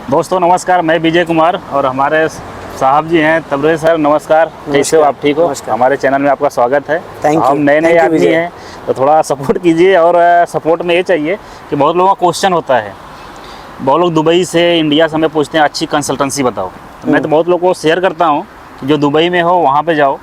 दोस्तों नमस्कार, मैं विजय कुमार और हमारे साहब जी हैं तबरेज़ सर। नमस्कार, कैसे हो आप? ठीक हो? हमारे चैनल में आपका स्वागत है। हम नए आदमी हैं तो थोड़ा सपोर्ट कीजिए। और सपोर्ट में ये चाहिए कि बहुत लोगों का क्वेश्चन होता है, बहुत लोग दुबई से इंडिया से हमें पूछते हैं अच्छी कंसल्टेंसी बताओ। तो मैं तो बहुत लोगों को शेयर करता हूँ कि जो दुबई में हो वहाँ पर जाओ,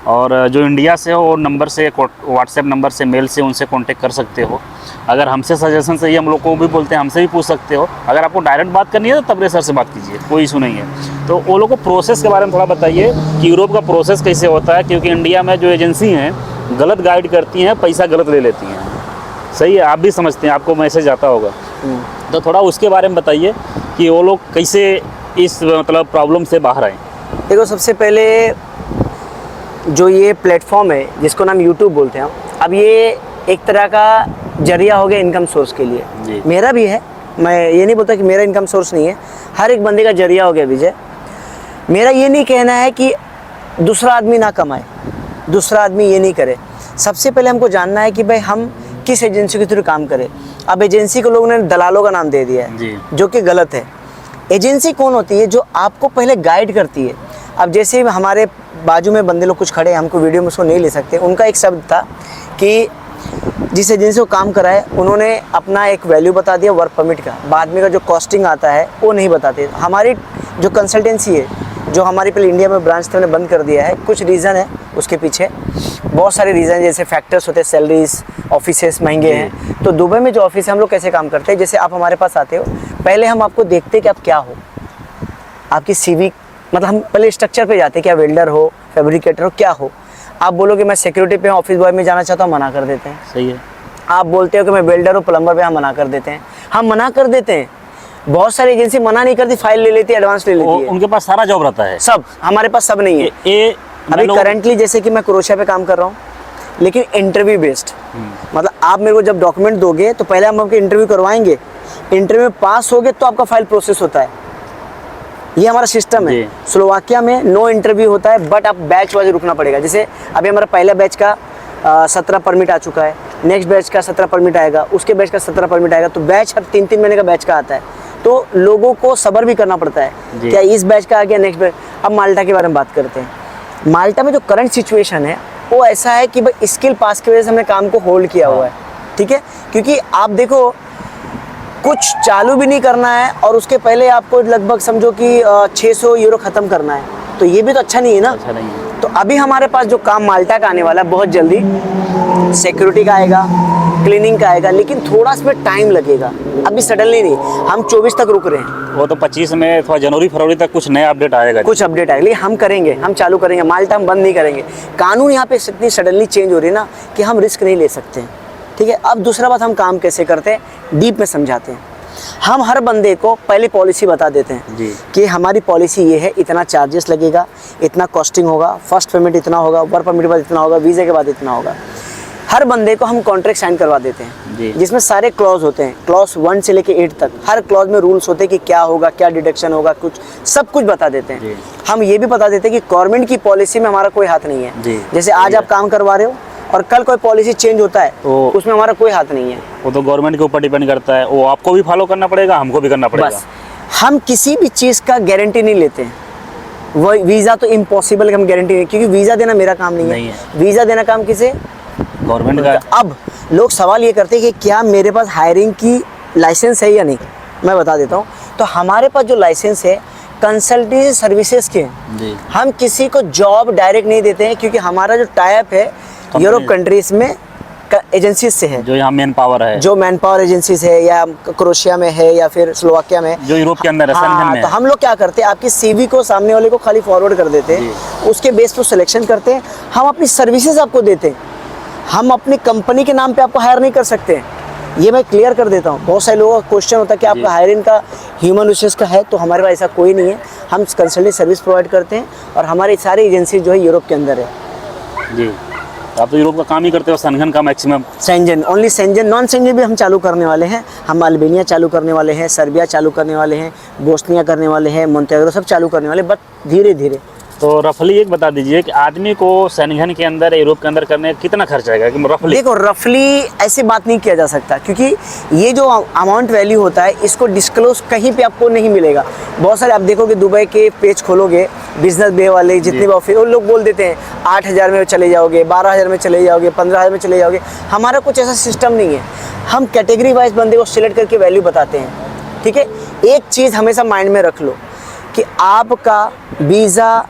और जो इंडिया से हो वो नंबर से, व्हाट्सएप नंबर से, मेल से उनसे कांटेक्ट कर सकते हो। अगर हमसे सजेशन चाहिए, हम लोग को भी बोलते हैं, हमसे भी पूछ सकते हो। अगर आपको डायरेक्ट बात करनी है तो तबरेज़ सर से बात कीजिए, कोई इशू नहीं है। तो वो लोग को प्रोसेस के बारे में थोड़ा बताइए कि यूरोप का प्रोसेस कैसे होता है, क्योंकि इंडिया में जो एजेंसी हैं गलत गाइड करती हैं, पैसा गलत ले लेती हैं। सही है, आप भी समझते हैं, आपको मैसेज आता होगा। तो थोड़ा उसके बारे में बताइए कि वो लोग कैसे इस मतलब प्रॉब्लम से बाहर आए। देखो, सबसे पहले जो ये प्लेटफॉर्म है जिसको नाम यूट्यूब बोलते हैं, अब ये एक तरह का जरिया हो गया इनकम सोर्स के लिए। मेरा भी है, मैं ये नहीं बोलता कि मेरा इनकम सोर्स नहीं है, हर एक बंदे का जरिया हो गया विजय। मेरा ये नहीं कहना है कि दूसरा आदमी ना कमाए, दूसरा आदमी ये नहीं करे। सबसे पहले हमको जानना है कि भाई हम किस एजेंसी के थ्रू काम करें। अब एजेंसी को लोगों ने दलालों का नाम दे दिया है, जो कि गलत है। एजेंसी कौन होती है? जो आपको पहले गाइड करती है। अब जैसे हमारे बाजू में बंदे लोग कुछ खड़े हैं, हमको वीडियो में उसको नहीं ले सकते, उनका एक शब्द था कि जिस एजेंसी को काम करा है उन्होंने अपना एक वैल्यू बता दिया वर्क परमिट का, बाद में का जो कॉस्टिंग आता है वो नहीं बताते। हमारी जो कंसल्टेंसी है, जो हमारी पहले इंडिया में ब्रांच ने बंद कर दिया है, कुछ रीज़न है उसके पीछे, बहुत सारे रीज़न जैसे फैक्टर्स होते हैं, सैलरीज, ऑफिसेस महंगे हैं। तो दुबई में जो ऑफिस है, हम लोग कैसे काम करते हैं, जैसे आप हमारे पास आते हो, पहले हम आपको देखते हैं कि आप क्या हो, आपकी सीवी, मतलब हम पहले स्ट्रक्चर पे जाते हैं, क्या वेल्डर हो, फैब्रिकेटर हो, क्या हो। आप बोलोगे मैं सिक्योरिटी पे ऑफिस बॉय में जाना चाहता हूँ, मना कर देते हैं। सही है। आप बोलते हो कि मैं वेल्डर हूँ, प्लम्बर पे, हम मना कर देते हैं। हम मना कर देते हैं। बहुत सारी एजेंसी मना नहीं करती, फाइल ले लेती है, एडवांस ले लेती है। उनके पास सारा जॉब रहता है। सब, हमारे पास सब नहीं है। अभी करंटली जैसे कि मैं क्रोशिया पे काम कर रहा हूँ, लेकिन इंटरव्यू बेस्ड, मतलब आप मेरे को जब डॉक्यूमेंट दोगे तो पहले हम आपके इंटरव्यू करवाएंगे, इंटरव्यू में पास होगे तो आपका फाइल प्रोसेस होता है। ये हमारा सिस्टम है। स्लोवाकिया में नो इंटरव्यू होता है, बट आप बैच वाइज रुकना पड़ेगा। जैसे अभी हमारा पहला बैच का 17 परमिट आ चुका है, नेक्स्ट बैच का 17 परमिट आएगा, उसके बैच का 17 परमिट आएगा। तो बैच हर 3-3 महीने का बैच का आता है, तो लोगों को सब्र भी करना पड़ता है। क्या इस बैच का आ गया, नेक्स्ट बैच। अब माल्टा के बारे में बात करते हैं। माल्टा में जो करंट सिचुएशन है वो ऐसा है कि भाई स्किल पास की वजह से हमने काम को होल्ड किया हुआ है, ठीक है। क्योंकि आप देखो, कुछ चालू भी नहीं करना है और उसके पहले आपको लगभग समझो कि 600 यूरो ख़त्म करना है, तो ये भी तो अच्छा नहीं है ना। अच्छा नहीं है। तो अभी हमारे पास जो काम माल्टा का आने वाला है बहुत जल्दी, सिक्योरिटी का आएगा, क्लीनिंग का आएगा, लेकिन थोड़ा इसमें टाइम लगेगा। अभी सडनली नहीं, हम 24 तक रुक रहे हैं। वो तो 25 में थोड़ा जनवरी फरवरी तक कुछ नया अपडेट आएगा, कुछ अपडेट आएगा, लेकिन हम करेंगे, हम चालू करेंगे। माल्टा हम बंद नहीं करेंगे। कानून यहाँ पे इतनी सडनली चेंज हो रही है ना कि हम रिस्क नहीं ले सकते, ठीक है। अब दूसरा बात, हम काम कैसे करते हैं, डीप में समझाते हैं। हम हर बंदे को पहले पॉलिसी बता देते हैं कि हमारी पॉलिसी ये है, इतना चार्जेस लगेगा, इतना कॉस्टिंग होगा, फर्स्ट पेमेंट इतना होगा, वर्क परमिट के बाद इतना होगा, वीज़ा के बाद इतना होगा। हर बंदे को हम कॉन्ट्रैक्ट साइन करवा देते हैं, जिसमें सारे क्लॉज होते हैं, क्लॉज 1 से लेके 8 तक। हर क्लॉज में रूल्स होते हैं कि क्या होगा, क्या डिडक्शन होगा, कुछ सब कुछ बता देते हैं। हम ये भी बता देते हैं कि गवर्नमेंट की पॉलिसी में हमारा कोई हाथ नहीं है। जैसे आज आप काम करवा रहे हो और कल कोई पॉलिसी चेंज होता है, उसमें हमारा कोई हाथ नहीं है। वो तो गवर्नमेंट के ऊपर डिपेंड करता है, वो आपको भी फॉलो करना पड़ेगा, हमको भी करना पड़ेगा। बस हम किसी भी चीज़ का गारंटी नहीं लेते हैं। वो वीज़ा तो इम्पॉसिबल है, हम गारंटी नहीं, क्योंकि वीज़ा देना मेरा काम नहीं है। वीज़ा देना काम किसे? गवर्नमेंट का। अब लोग सवाल ये करते हैं कि क्या मेरे पास हायरिंग की लाइसेंस है या नहीं। मैं बता देता हूँ। तो हमारे पास जो लाइसेंस है कंसल्टेंसी सर्विसेज के, हम किसी को जॉब डायरेक्ट नहीं देते हैं, क्योंकि हमारा जो टाइप है यूरोप कंट्रीज में एजेंसीज से है, जो यहाँ मैन पावर है, जो मैन पावर एजेंसीज है, या क्रोशिया में है, या फिर स्लोवाकिया में, जो यूरोप के अंदर है। हाँ, तो हम लोग क्या करते हैं, आपकी सीवी को सामने वाले को खाली फॉरवर्ड कर देते हैं, उसके बेस पर सिलेक्शन करते हैं, हम अपनी सर्विसेज आपको देते हैं। हम अपनी कंपनी के नाम पे आपको हायर नहीं कर सकते, ये मैं क्लियर कर देता हूँ। बहुत सारे लोगों का क्वेश्चन होता है कि आपका हायरिंग का ह्यूमन रिसोर्स का है, तो हमारे पास ऐसा कोई नहीं है। हम कंसल्टेंसी सर्विस प्रोवाइड करते हैं और हमारी सारी एजेंसी जो है यूरोप के अंदर है। जी, आप तो यूरोप का काम ही करते हो, सेंगन का मैक्सिमम। सेंजन, ओनली सेंजन, नॉन सेंजन भी हम चालू करने वाले हैं। हम अल्बेनिया चालू करने वाले हैं, सर्बिया चालू करने वाले हैं, बोस्निया करने वाले हैं, मोंटेग्रो सब चालू करने वाले, बट धीरे धीरे तो रफली एक बता दीजिए कि आदमी को शेंगेन के अंदर, यूरोप के अंदर करने कितना खर्च आएगा कि रफली? देखो रफली ऐसी बात नहीं किया जा सकता, क्योंकि ये जो अमाउंट वैल्यू होता है इसको डिस्क्लोज कहीं पे आपको नहीं मिलेगा। बहुत सारे आप देखोगे दुबई के पेज खोलोगे, बिजनेस बे वाले जितने भी ऑफिस, वो लोग बोल देते हैं 8,000 में चले जाओगे, 12,000 में चले जाओगे, 15,000 में चले जाओगे। हमारा कुछ ऐसा सिस्टम नहीं है। हम कैटेगरी वाइज बंदे को सिलेक्ट करके वैल्यू बताते हैं, ठीक है। एक चीज़ हमेशा माइंड में रख लो कि आपका वीज़ा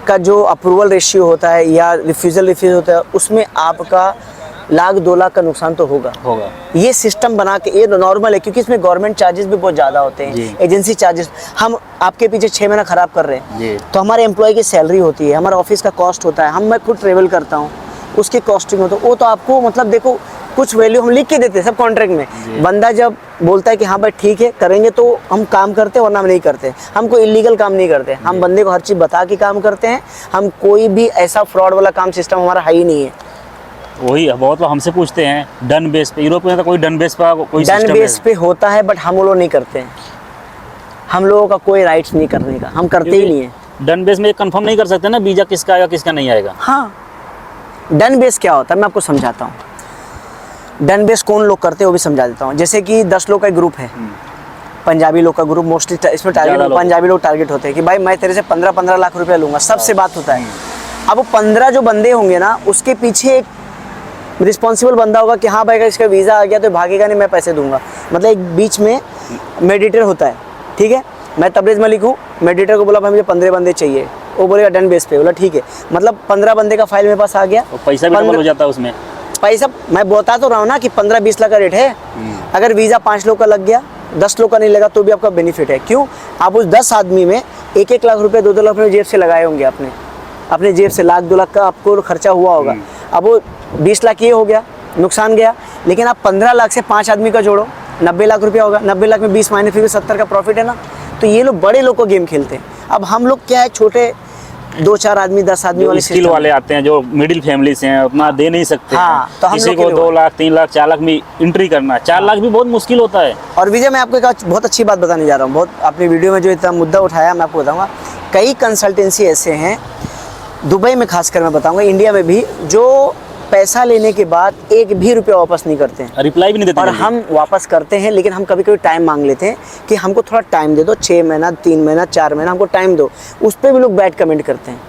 का जो अप्रूवल रेशियो होता है या रिफ्यूज़ल होता है, उसमें आपका 1,00,000-2,00,000 का नुकसान तो होगा। ये सिस्टम बना के ये नॉर्मल है, क्योंकि इसमें गवर्नमेंट चार्जेस भी बहुत ज़्यादा होते हैं, एजेंसी चार्जेस। हम आपके पीछे 6 महीना ख़राब कर रहे हैं तो हमारे एम्प्लॉय की सैलरी होती है, हमारा ऑफिस का कॉस्ट होता है, मैं खुद ट्रेवल करता हूँ, उसकी कॉस्टिंग होता है। वो तो आपको मतलब देखो कुछ वैल्यू हम लिख के देते हैं सब कॉन्ट्रैक्ट में। बंदा जब बोलता है कि हाँ भाई ठीक है करेंगे, तो हम काम करते हैं, वरना हम नहीं करते। हम कोई इलीगल काम नहीं करते, हम बंदे को हर चीज़ बता के काम करते हैं। हम कोई भी ऐसा फ्रॉड वाला काम सिस्टम हमारा है ही नहीं है। वही बहुत लोग हमसे पूछते हैं डन बेस पे, यूरोप में तो कोई डन बेस पे कोई डन बेस पे होता है, बट हम लोग नहीं करते हैं। हम लोगों का कोई राइट्स नहीं करने का, हम करते ही नहीं है। डन बेस में कंफर्म नहीं कर सकते ना वीजा किसका आएगा किसका नहीं आएगा। हाँ, डन बेस क्या होता है मैं आपको समझाता हूँ। डन बेस कौन लोग करते हैं वो भी समझा देता हूँ। जैसे कि 10 लोग का एक ग्रुप है, पंजाबी लोग का ग्रुप मोस्टली, इसमें टारगेट पंजाबी लोग टारगेट होते हैं कि भाई मैं तेरे से 15-15 लाख रुपया लूँगा, सबसे बात होता है। अब वो 15 जो बंदे होंगे ना, उसके पीछे एक रिस्पॉन्सिबल बंदा होगा कि हाँ भाई अगर इसका वीज़ा आ गया तो भागेगा नहीं, मैं पैसे दूंगा। मतलब एक बीच में मेडिएटर होता है, ठीक है। मैं तबरेज़ मलिक हूँ, मेडिएटर को बोला भाई मुझे 15 बंदे चाहिए, वो बोलेगा डन बेस पे, बोला ठीक है। मतलब 15 बंदे का फाइल मेरे पास आ गया, पैसा भी डबल हो जाता है उसमें। पैसा मैं बता तो रहा हूँ ना कि 15-20 लाख का रेट है। अगर वीज़ा 5 लोग का लग गया, 10 लोग का नहीं लगा तो भी आपका बेनिफिट है। क्यों? आप उस 10 आदमी में 1-1 लाख रुपये 2-2 लाख रुपये जेब से लगाए होंगे, अपने जेब से 1,00,000-2 लाख का आपको खर्चा हुआ होगा। अब वो 20 लाख ये हो गया, नुकसान गया। लेकिन आप 15 लाख से 5 आदमी का जोड़ो, 90 लाख रुपया होगा। 90 लाख में 20 माइनस फिर भी 70 का प्रॉफिट है ना। तो ये लोग बड़े लोग को गेम खेलते हैं। अब हम लोग क्या है, छोटे 2-4 आदमी 10 आदमी वाले स्किल वाले आते हैं जो मिडिल फैमिली से हैं, उतना दे नहीं सकते। हाँ, तो किसी को 2 लाख 3 लाख 4 लाख में एंट्री करना, 4 लाख भी बहुत मुश्किल होता है। और विजय मैं आपको एक बहुत अच्छी बात बताने जा रहा हूँ। बहुत अपनी वीडियो में जो इतना मुद्दा उठाया मैं आपको बताऊँगा। कई कंसल्टेंसी ऐसे हैं दुबई में, खासकर मैं बताऊँगा, इंडिया में भी, जो पैसा लेने के बाद 1 भी रुपया वापस नहीं करते हैं, रिप्लाई भी नहीं देते। और हम वापस करते हैं, लेकिन हम कभी कभी टाइम मांग लेते हैं कि हमको थोड़ा टाइम दे दो, 6 महीना 3 महीना 4 महीना हमको टाइम दो। उस पर भी लोग बैड कमेंट करते हैं।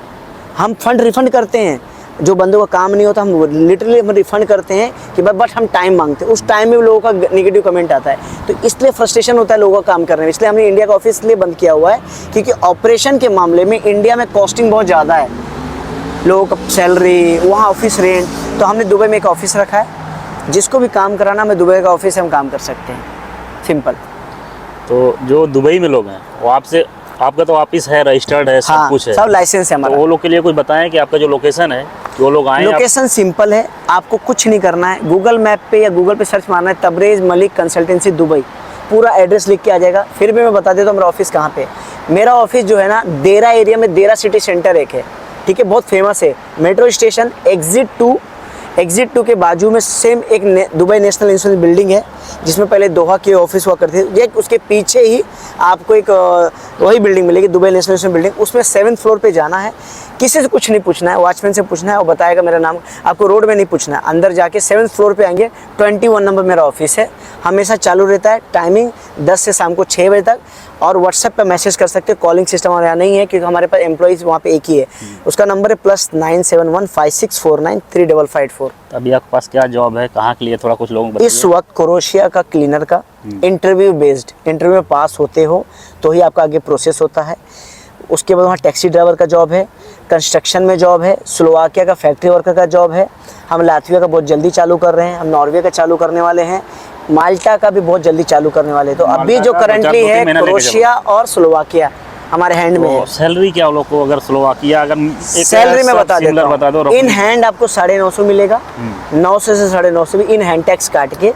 हम फंड रिफंड करते हैं, जो बंदों का काम नहीं होता हम लिटरली हम रिफंड करते हैं कि बट हम टाइम मांगते हैं। उस टाइम में लोगों का नेगेटिव कमेंट आता है, तो इसलिए फ्रस्ट्रेशन होता है लोगों का काम करने में। इसलिए हमने इंडिया का ऑफिस इसलिए बंद किया हुआ है क्योंकि ऑपरेशन के मामले में इंडिया में कॉस्टिंग बहुत ज़्यादा है, लोगों का सैलरी, वहाँ ऑफिस रेंट। तो हमने दुबई में एक ऑफिस रखा है, जिसको भी काम कराना मैं दुबई का ऑफिस से हम काम कर सकते हैं, सिंपल। तो जो दुबई में लोग हैं वो आपसे, आपका तो ऑफिस है, रजिस्टर्ड है, सब कुछ है, सब लाइसेंस है हमारा। तो वो लोग के लिए कुछ बताएं कि आपका जो लोकेशन है, वो लोग आए। लोकेशन सिंपल है, आपको कुछ नहीं करना है। गूगल मैप पे या गूगल पे सर्च मारना है तबरेज़ मलिक कंसल्टेंसी दुबई, पूरा एड्रेस लिख के आ जाएगा। फिर भी मैं बता देता हूँ मेरा ऑफिस कहाँ पे। मेरा ऑफिस जो है ना, देरा एरिया में, देरा सिटी सेंटर एक है, ठीक है, बहुत फेमस है। मेट्रो स्टेशन एग्जिट 2 के बाजू में सेम एक दुबई नेशनल इंश्योरेंस बिल्डिंग है, जिसमें पहले दोहा के ऑफिस हुआ करते थे। ये उसके पीछे ही आपको एक वही बिल्डिंग मिलेगी, दुबई नेशनल इंश्योरेंस बिल्डिंग। उसमें 7th फ्लोर पे जाना है, किसी से कुछ नहीं पूछना है, वॉचमैन से पूछना है, वो बताएगा मेरा नाम। आपको रोड में नहीं पूछना है, अंदर जाके 7th फ्लोर पे आएंगे, 21 नंबर मेरा ऑफिस है। हमेशा चालू रहता है, टाइमिंग 10 से शाम को 6 बजे तक। और व्हाट्सएप पे मैसेज कर सकते हैं, कॉलिंग सिस्टम हमारे यहाँ नहीं है क्योंकि हमारे पास एम्प्लॉइज़ वहाँ पे एक ही है। उसका नंबर है +97156493554। अभी आपके पास क्या जॉब है, कहाँ के लिए, थोड़ा कुछ लोगों को बताइए। इस वक्त क्रोएशिया का क्लीनर का इंटरव्यू बेस्ड, इंटरव्यू में पास होते हो तो ही आपका आगे प्रोसेस होता है। उसके बाद वहाँ टैक्सी ड्राइवर का जॉब है, कंस्ट्रक्शन में जॉब है, स्लोवाकिया का फैक्ट्री वर्कर का जॉब है। हम लातविया का बहुत जल्दी चालू कर रहे हैं, हम नॉर्वे का चालू करने वाले हैं, माल्टा का भी बहुत जल्दी चालू करने वाले हैं। तो अभी जो करंटली है क्रोएशिया और स्लोवाकिया हमारे हैंड में है। सैलरी क्या लोग को, अगर स्लोवाकिया, अगर सैलरी में बता देता हूँ, इन हैंड आपको 950 मिलेगा, 900 से 950 भी इन हैंड टैक्स काट के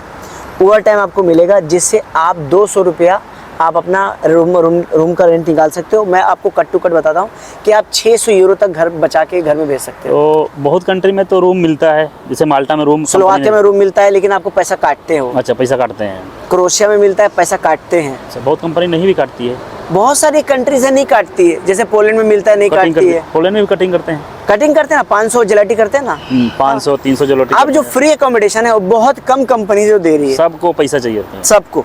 ओवर टाइम आपको मिलेगा, जिससे आप 200 रुपया आप अपना रूम का रेंट निकाल सकते हो। मैं आपको कट टू कट बताता हूँ कि आप 600 यूरो तक घर बचा के घर में भेज सकते हो। तो बहुत कंट्री में तो रूम मिलता है, जैसे माल्टा में रूम, स्लोवाकिया में रूम मिलता है, लेकिन आपको पैसा काटते हो। अच्छा, पैसा काटते हैं। क्रोएशिया में मिलता है, पैसा काटते हैं। अच्छा, बहुत कंपनी नहीं भी काटती है। बहुत सारी कंट्रीज है नहीं काटती है, जैसे पोलैंड में मिलता है नहीं काटती है। पोलैंड में भी कटिंग करते हैं, कटिंग करते हैं ना, 500 जलाटी करते हैं ना, 500-300 जलाटी। अब जो फ्री अकोमोडेशन है वो बहुत कम कंपनी जो दे रही है। सबको पैसा चाहिए होता है, सबको,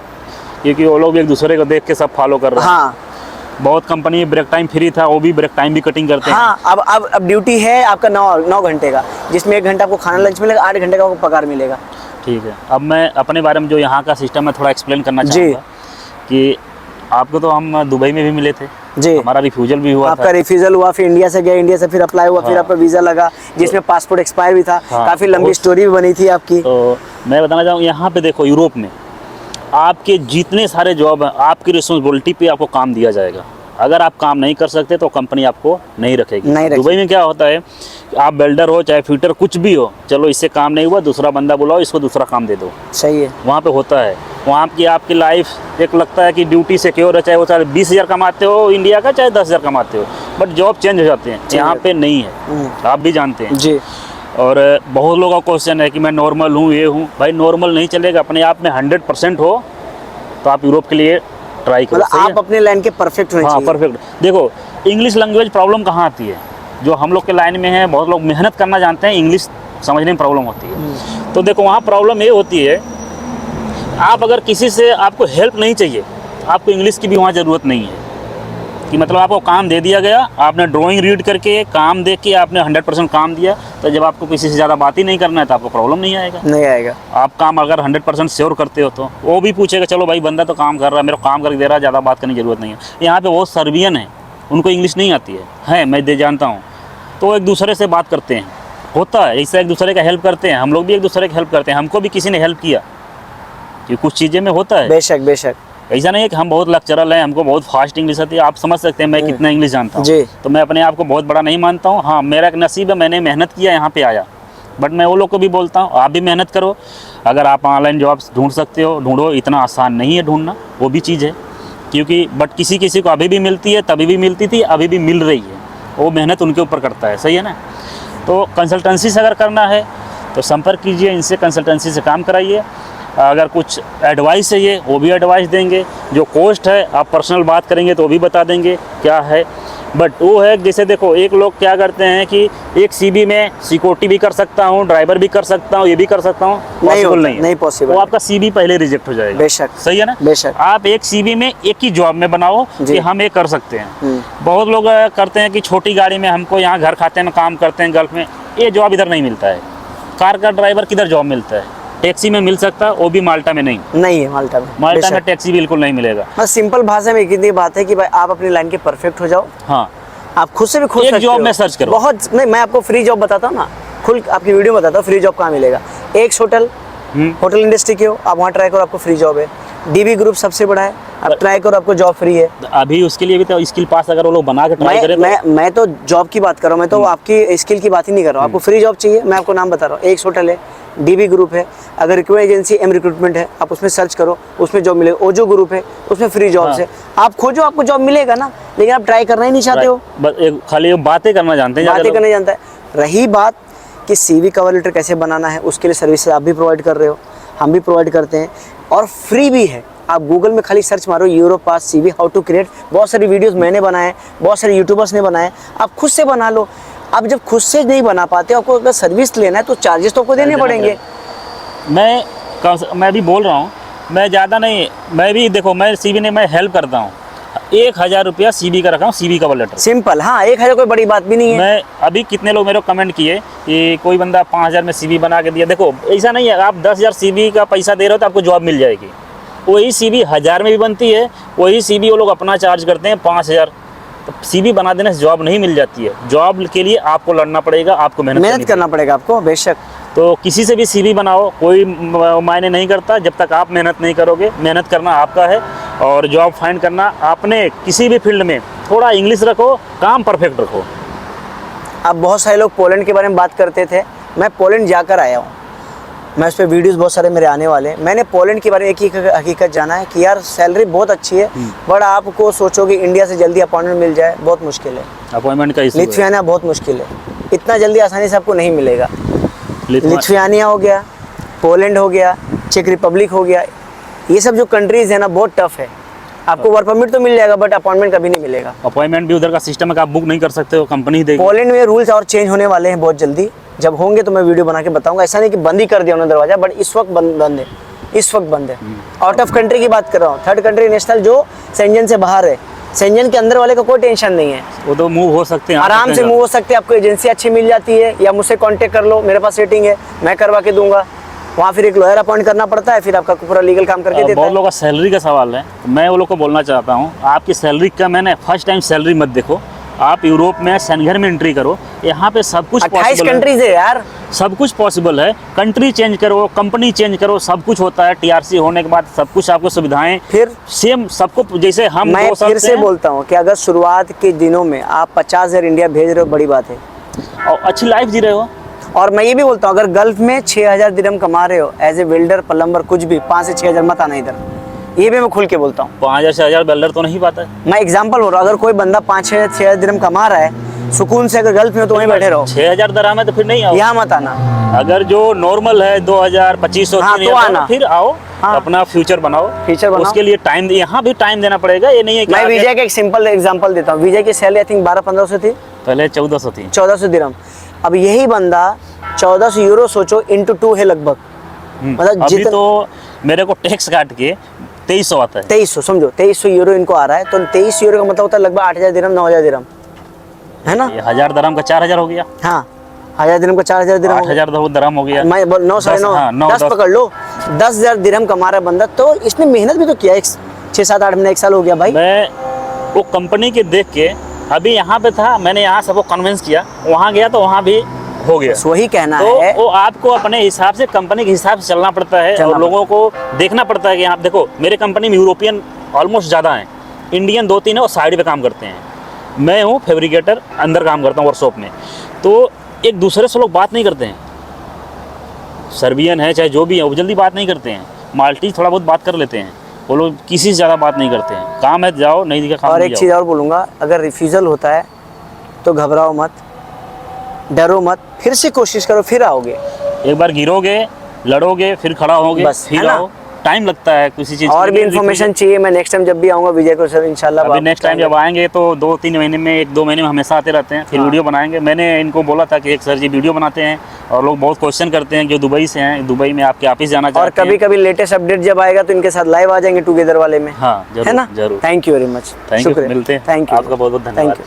क्योंकि वो लोग भी एक दूसरे को देख के सब फॉलो कर रहे हैं। हाँ, बहुत कंपनी ब्रेक टाइम फ्री था, वो भी ब्रेक टाइम भी कटिंग करते हैं। हाँ, अब ड्यूटी है आपका 9 घंटे का, जिसमें 1 घंटा आपको खाना लंच मिलेगा, 8 घंटे का आपको पगार मिलेगा। ठीक है, अब मैं अपने बारे में जो यहाँ का सिस्टम है थोड़ा एक्सप्लेन करना चाहूँगा कि आपको तो हम दुबई में भी मिले थे जी, हमारा रिफ्यूजल भी हुआ, आपका रिफ्यूजल हुआ, फिर इंडिया से गया, इंडिया से फिर अप्लाई हुआ, फिर आपका वीजा लगा, जिसमें पासपोर्ट एक्सपायर भी था। काफी लंबी स्टोरी भी बनी थी आपकी। तो मैं बताना चाहूँ, यहाँ पे देखो यूरोप में आपके जितने सारे जॉब हैं, आपकी रिस्पॉन्सिबिलिटी पे आपको काम दिया जाएगा। अगर आप काम नहीं कर सकते तो कंपनी आपको नहीं रखेगी। दुबई में क्या होता है, आप वेल्डर हो चाहे फिटर कुछ भी हो, चलो इससे काम नहीं हुआ, दूसरा बंदा बुलाओ, इसको दूसरा काम दे दो। सही है, वहाँ पे होता है। वहाँ की आपकी लाइफ एक लगता है कि ड्यूटी सिक्योर है, चाहे वो चाहे 20,000 कमाते हो इंडिया का, चाहे 10,000 कमाते हो, बट जॉब चेंज हो जाते हैं। यहाँ पे नहीं है, आप भी जानते हैं जी। और बहुत लोगों का क्वेश्चन है कि मैं नॉर्मल हूँ, ये हूँ। भाई नॉर्मल नहीं चलेगा, अपने आप में 100% हो तो आप यूरोप के लिए ट्राई करो। मतलब आप अपने लाइन के परफेक्ट होने चाहिए। हाँ, परफेक्ट। देखो इंग्लिश लैंग्वेज प्रॉब्लम कहाँ आती है, जो हम लोग के लाइन में है, बहुत लोग मेहनत करना जानते हैं, इंग्लिश समझने में प्रॉब्लम होती है। तो देखो वहाँ प्रॉब्लम ये होती है, आप अगर किसी से आपको हेल्प नहीं चाहिए, आपको इंग्लिश की भी वहाँ ज़रूरत नहीं है कि मतलब आपको काम दे दिया गया, आपने ड्राइंग रीड करके काम देख के आपने 100% काम दिया, तो जब आपको किसी से ज़्यादा बात ही नहीं करना है तो आपको प्रॉब्लम नहीं आएगा। नहीं आएगा। आप काम अगर 100% श्योर करते हो तो वो भी पूछेगा, चलो भाई बंदा तो काम कर रहा है, मेरे को काम करके दे रहा है, ज़्यादा बात करने की ज़रूरत नहीं है। यहाँ पे बहुत सर्बियन है, उनको इंग्लिश नहीं आती है मैं जानता हूँ, तो एक दूसरे से बात करते हैं, होता है इससे, एक दूसरे का हेल्प करते हैं। हम लोग भी एक दूसरे की हेल्प करते हैं, हमको भी किसी ने हेल्प किया, कि कुछ चीज़ें में होता है। बेशक बेशक, ऐसा नहीं है कि हम बहुत लेक्चरल हैं, हमको बहुत फास्ट इंग्लिश आती है। आप समझ सकते हैं मैं कितना इंग्लिश जानता हूँ, तो मैं अपने आप को बहुत बड़ा नहीं मानता हूँ। हाँ, मेरा एक नसीब है, मैंने मेहनत किया, यहाँ पे आया। बट मैं वो लोग को भी बोलता हूँ, आप भी मेहनत करो। अगर आप ऑनलाइन जॉब्स ढूंढ सकते हो, ढूंढो। इतना आसान नहीं है ढूंढना, वो भी चीज़ है, क्योंकि बट किसी किसी को अभी भी मिलती है, तभी भी मिलती थी, अभी भी मिल रही है। वो मेहनत उनके ऊपर करता है, सही है ना। तो कंसल्टेंसी से अगर करना है तो संपर्क कीजिए, इनसे कंसल्टेंसी से काम कराइए। अगर कुछ एडवाइस चाहिए वो भी एडवाइस देंगे। जो कॉस्ट है आप पर्सनल बात करेंगे तो वो भी बता देंगे क्या है। बट वो है जैसे देखो, एक लोग क्या करते हैं कि एक सीबी में सिक्योरिटी भी कर सकता हूँ, ड्राइवर भी कर सकता हूँ, ये भी कर सकता हूँ, पॉसिबल नहीं पॉसिबल। वो आपका सीबी पहले रिजेक्ट हो जाएगा। बेशक, सही है ना। बेशक। आप एक सीबी में एक ही जॉब में बनाओ कि हम ये कर सकते हैं। बहुत लोग करते हैं कि छोटी गाड़ी में हमको यहाँ घर खाते में काम करते हैं गल्फ में, ये जॉब इधर नहीं मिलता है। कार का ड्राइवर किधर जॉब मिलता है, टैक्सी में मिल सकता है, वो भी माल्टा में नहीं है। माल्टा में टैक्सी बिल्कुल नहीं मिलेगा। बस सिंपल भाषा में इतनी बात है कि भाई आप अपनी लाइन के परफेक्ट हो जाओ। हाँ, आप खुद से भी खुद एक जॉब में सर्च करो। बहुत नहीं, मैं आपको फ्री जॉब बताता हूँ ना, खुद आपकी वीडियो में बताता हूँ फ्री जॉब कहाँ मिलेगा। एक होटल इंडस्ट्री के हो आप, वहाँ ट्राई करो, आपको फ्री जॉब है। डीबी ग्रुप सबसे बड़ा है, आप ट्राई करो, आपको जॉब फ्री है। अभी उसके लिए भी तो स्किल पास अगर वो लोग बना के ट्राई करें। मैं तो जॉब की बात कर रहा हूँ, मैं तो आपकी स्किल की बात ही नहीं कर रहा हूँ। आपको फ्री जॉब चाहिए, मैं आपको नाम बता रहा हूँ। एक होटल है, डीबी ग्रुप है, अगर रिक्रूटमेंट एजेंसी एम रिक्रूटमेंट है, आप उसमें सर्च करो, उसमें जॉब मिलेगा। ओजो ग्रुप है, उसमें फ्री जॉब्स है, आप खोजो, आपको जॉब मिलेगा ना। लेकिन आप ट्राई करना ही नहीं चाहते हो, बस खाली बातें करना जानते हैं, बातें करना जानता है। रही बात कि सीवी कवर लेटर कैसे बनाना है, उसके लिए सर्विसेज आप भी प्रोवाइड कर रहे हो, हम भी प्रोवाइड करते हैं, और फ्री भी है। आप गूगल में खाली सर्च मारो Europass CV how to create, बहुत सारी वीडियोस मैंने बनाए, बहुत सारे यूट्यूबर्स ने बनाए, आप खुद से बना लो। आप जब खुद से नहीं बना पाते, आपको अगर सर्विस लेना है तो चार्जेस तो आपको देने पड़ेंगे। मैं भी बोल रहा हूँ, मैं ज़्यादा नहीं, मैं भी देखो, मैं सीवी ने मैं हेल्प करता हूँ। 1,000 रुपया सीवी का रखा हूँ, सीवी कवर लेटर सिंपल। हाँ, 1,000 कोई बड़ी बात भी नहीं है। मैं अभी कितने लोग मेरे को कमेंट किए कि कोई बंदा 5,000 में सीवी बना के दिया। देखो ऐसा नहीं है, आप 10,000 सीवी का पैसा दे रहे हो तो आपको जॉब मिल जाएगी। वही सीवी 1,000 में भी बनती है, वही सीवी वो लोग अपना चार्ज करते हैं 5,000। तो सीवी बना देने से जॉब नहीं मिल जाती है। जॉब के लिए आपको लड़ना पड़ेगा, आपको मेहनत करना पड़ेगा आपको, बेशक। तो किसी से भी सीवी बनाओ, कोई मायने नहीं करता जब तक आप मेहनत नहीं करोगे। मेहनत करना आपका है, और जॉब फाइंड करना आपने किसी भी फील्ड में थोड़ा इंग्लिश रखो, काम परफेक्ट रखो। अब बहुत सारे लोग पोलैंड के बारे में बात करते थे, मैं पोलैंड जाकर आया हूँ, मैं उस पर वीडियोस बहुत सारे मेरे आने वाले हैं। मैंने पोलैंड के बारे में एक ही हकीकत जाना है कि यार सैलरी बहुत अच्छी है, बट आपको सोचोगे इंडिया से जल्दी अपॉइंटमेंट मिल जाए, बहुत मुश्किल है। अपॉइंटमेंट का इशू है। लिथुआनिया बहुत मुश्किल है, इतना जल्दी आसानी से आपको नहीं मिलेगा। लिथुआनिया हो गया, पोलैंड हो गया, चेक रिपब्लिक हो गया, ये सब जो कंट्रीज़ है ना बहुत टफ है। आपको वर्क परमिट तो मिल जाएगा, बट अपॉइंटमेंट कभी नहीं मिलेगा। अपॉइंटमेंट भी उधर का सिस्टम है कि आप बुक नहीं कर सकते हो, कंपनी देगी। पोलैंड में रूल्स और चेंज होने वाले हैं बहुत जल्दी, जब होंगे तो मैं वीडियो बना के बताऊंगा। ऐसा नहीं कि बंद ही कर दिया उन्होंने दरवाजा, बट इस वक्त बंद है, इस वक्त बंद है। आउट ऑफ कंट्री की बात कर रहा हूँ, थर्ड कंट्री नेशनल जो सेंजन से बाहर है, सेंजन के अंदर वाले का कोई टेंशन नहीं है, वो तो मूव हो सकते हैं, आराम से मूव हो सकते हैं। आपको एजेंसी अच्छी मिल जाती है, या मुझसे कांटेक्ट कर लो, मेरे पास रेटिंग है, मैं करवा के दूंगा। वहाँ फिर एक लॉयर अपॉइंट करना पड़ता है, फिर आपका पूरा लीगल काम करके देता है। बहुत लोगों का सैलरी का सवाल है, मैं वो लोग को बोलना चाहता हूँ, आपकी सैलरी कम है ना, फर्स्ट टाइम सैलरी मत देखो। आप यूरोप में सेंघर में एंट्री करो, यहाँ पे सब कुछ 28 कंट्रीज है यार, सब कुछ पॉसिबल है। कंट्री चेंज करो, कंपनी चेंज करो, सब कुछ होता है। टीआरसी होने के बाद सब कुछ आपको सुविधाएं फिर सेम सबको, जैसे हम मैं फिर से बोलता हूँ कि अगर शुरुआत के दिनों में आप 50,000 इंडिया भेज रहे हो, बड़ी बात है, और अच्छी लाइफ जी रहे हो। और मैं ये भी बोलता हूँ, अगर गल्फ में 6,000 दिरहम कमा रहे हो एज ए वेल्डर, प्लम्बर, कुछ भी, 5 से 6,000 मत आना इधर, ये भी मैं खुल के बोलता हूँ। 5,000 से 1,000 वेल्डर तो नहीं पाता है। मैं एग्जांपल बोल रहा हूँ, अगर कोई बंदा 5-6,000 दिरहम कमा रहा है सुकून से, अगर गल्फ में, तो वहीं बैठे रहो। 6,000 दरहम है तो फिर नहीं आओ, यहाँ मत आना। अगर जो नॉर्मल है 2,000, 2,500, हाँ, तो आना, फिर आओ। हाँ, अपना फ्यूचर बनाओ, उसके लिए टाइम, यहाँ भी टाइम देना पड़ेगा। ये नहीं है कि मैं विजय का एक सिंपल एग्जांपल देता हूँ। विजय की सैलरी आई थिंक 1200-1500 थी, पहले 1,400 थी, 1,400 दिरहम। अब यही बंदा 1,400 यूरो सोचो, इंटू 2 है लगभग, मतलब अभी तो मेरे को टैक्स काट के 2,300 आता है। 2,300 समझो, 2,300 यूरो इनको आ रहा है, तो 23 यूरो का मतलब होता है लगभग 8,000 दिरहम, 9,000 दिरहम, है ना। 1,000 दरहम का 4,000 हो गया। हाँ, 1,000 दिरहम का 4,000 दिरहम, 8,000 दरहम हो गया। मैं 9 साढ़े 9 10 पकड़ लो, 10,000 दिरहम कमा रहा है बंदा, तो इसने मेहनत भी तो किया। 6-7-8 महीने, 1 साल हो गया भाई। मैं वो कंपनी के देख के, अभी यहाँ पे था, मैंने यहाँ सबको कन्विंस किया, वहाँ गया तो वहाँ भी हो गया। वही कहना तो है, वो आपको अपने हिसाब से, कंपनी के हिसाब से चलना पड़ता है, और लोगों को देखना पड़ता है कि आप देखो, मेरे कंपनी में यूरोपियन ऑलमोस्ट ज़्यादा हैं, इंडियन 2-3 है और साइड पे काम करते हैं। मैं हूँ फैब्रिकेटर, अंदर काम करता हूँ वर्कशॉप में, तो एक दूसरे से लोग बात नहीं करते हैं। सर्बियन है चाहे जो भी है, वो जल्दी बात नहीं करते हैं। माल्टीज थोड़ा बहुत बात कर लेते हैं, वो लोग किसी से ज़्यादा बात नहीं करते हैं। काम है जाओ, नहीं दिखा काम। और एक चीज़ और बोलूँगा, अगर रिफ्यूज़ल होता है तो घबराओ मत, डरो मत, फिर से कोशिश करो, फिर आओगे। एक बार गिरोगे, लड़ोगे, फिर खड़ा होगे, बस, फिर आओ। टाइम लगता है किसी चीज़। और भी इन्फॉर्मेशन चाहिए, मैं नेक्स्ट टाइम जब भी आऊँगा विजय को सर इंशाल्लाह। अभी नेक्स्ट टाइम जब आएंगे तो 2-3 महीने में, 1-2 महीने में हमेशा आते रहते हैं, फिर वीडियो बनाएंगे। मैंने इनको बोला था कि एक सर जी वीडियो बनाते हैं, और लोग बहुत क्वेश्चन करते हैं जो दुबई से हैं, दुबई में आपके ऑफिस जाना चाहते हैं। और कभी कभी लेटेस्ट अपडेट जब आएगा तो इनके साथ लाइव आ जाएंगे टुगेदर वाले में। हाँ जरूर, है ना, जरूर। Thank you very much, thank you, मिलते हैं। थैंक यू, आपका बहुत बहुत धन्यवाद। Thank you.